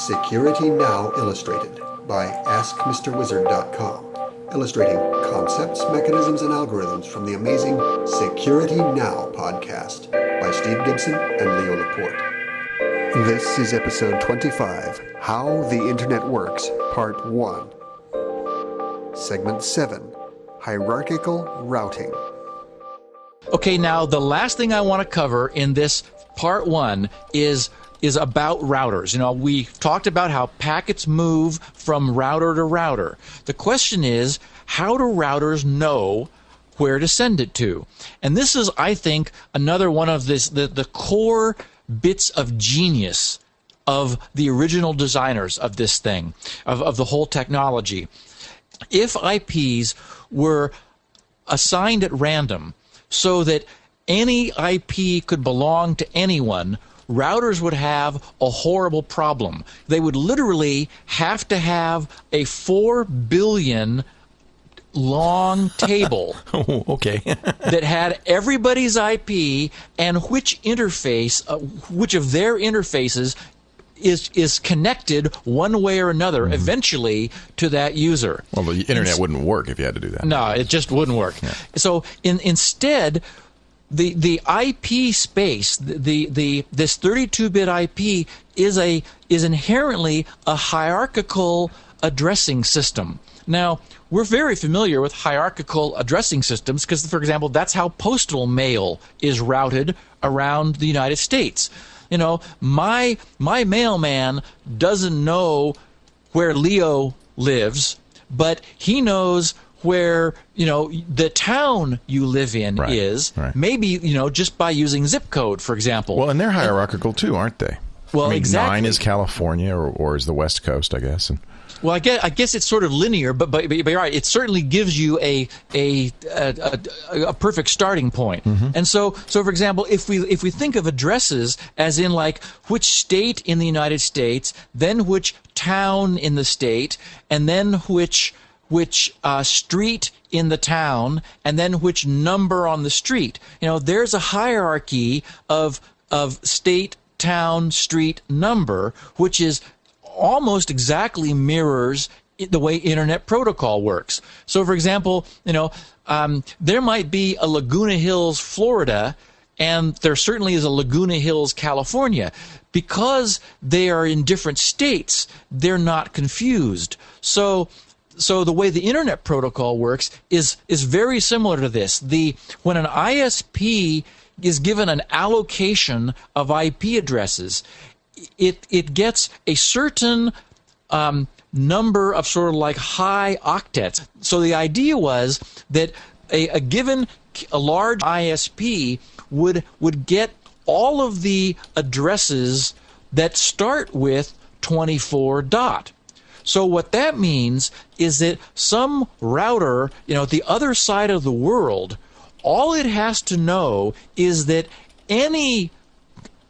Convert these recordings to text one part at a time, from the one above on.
Security Now Illustrated by AskMisterWizard.com, illustrating concepts, mechanisms, and algorithms from the amazing Security Now podcast by Steve Gibson and Leo LaPorte. This is episode 25, How the Internet Works, Part 1. Segment 7, Hierarchical Routing. Okay, now the last thing I want to cover in this Part 1 is about routers. You know, we talked about how packets move from router to router. The question is, how do routers know where to send it to? And this is, I think, another one of the core bits of genius of the original designers of this thing, of the whole technology. If IPs were assigned at random so that any IP could belong to anyone, routers would have a horrible problem. They would literally have to have a 4 billion long table that had everybody's IP and which interface, which of their interfaces is connected one way or another eventually to that user. Well, the internet wouldn't work if you had to do that. No, it just wouldn't work. Yeah. So instead, the IP space, this 32-bit IP is inherently a hierarchical addressing system. Now, we're very familiar with hierarchical addressing systems because, for example, that's how postal mail is routed around the United States. You know, my mailman doesn't know where Leo lives, but he knows where, you know, the town you live in is, maybe, you know, just by using zip code, for example. Well, and they're hierarchical too, aren't they? Well, I mean, exactly. 9 is California or is the West Coast, I guess. And well, I guess it's sort of linear, but you're right. It certainly gives you a perfect starting point. And so for example, if we think of addresses as in like which state in the United States, then which town in the state, and then which street in the town, and then which number on the street. You know, there's a hierarchy of state, town, street, number, which is almost exactly mirrors the way Internet Protocol works. So, for example, you know, there might be a Laguna Hills, Florida, and there certainly is a Laguna Hills, California. Because they are in different states, they're not confused. So the way the Internet Protocol works is very similar to this. When an ISP is given an allocation of IP addresses, it gets a certain number of sort of like high octets. So the idea was that a large ISP would get all of the addresses that start with 24 dot. So what that means is that some router, you know, at the other side of the world, all it has to know is that any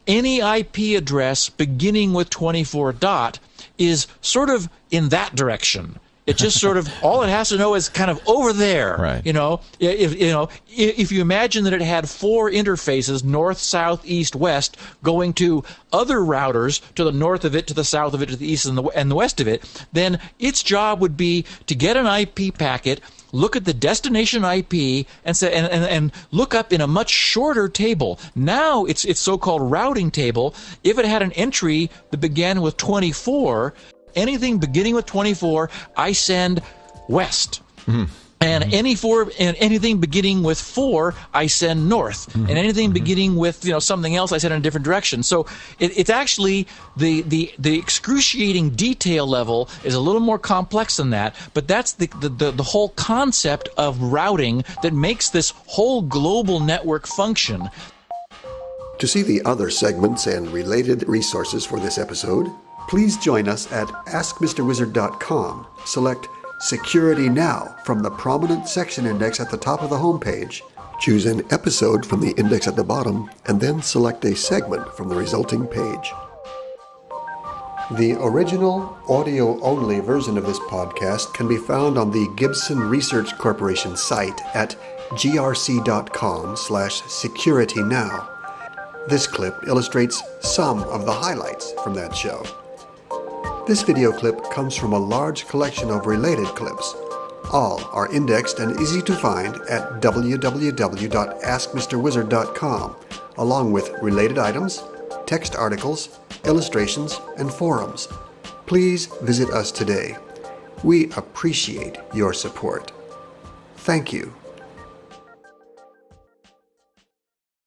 IP address beginning with 24 dot is sort of in that direction. It just sort of, all it has to know is kind of over there. Right. You know, if you imagine that it had 4 interfaces, north, south, east, west, going to other routers to the north of it, to the south of it, to the east and the west of it, then its job would be to get an IP packet, look at the destination IP, and say, and look up in a much shorter table. Now it's so-called routing table. If it had an entry that began with 24, anything beginning with 24, I send west. And anything beginning with 4, I send north. And anything beginning with, you know, something else, I send in a different direction. So it's actually the excruciating detail level is a little more complex than that. But that's the whole concept of routing that makes this whole global network function. To see the other segments and related resources for this episode, please join us at AskMisterWizard.com. Select Security Now from the prominent section index at the top of the homepage. Choose an episode from the index at the bottom, and then select a segment from the resulting page. The original audio-only version of this podcast can be found on the Gibson Research Corporation site at grc.com/securitynow. This clip illustrates some of the highlights from that show. This video clip comes from a large collection of related clips. All are indexed and easy to find at www.AskMisterWizard.com, along with related items, text articles, illustrations, and forums. Please visit us today. We appreciate your support. Thank you.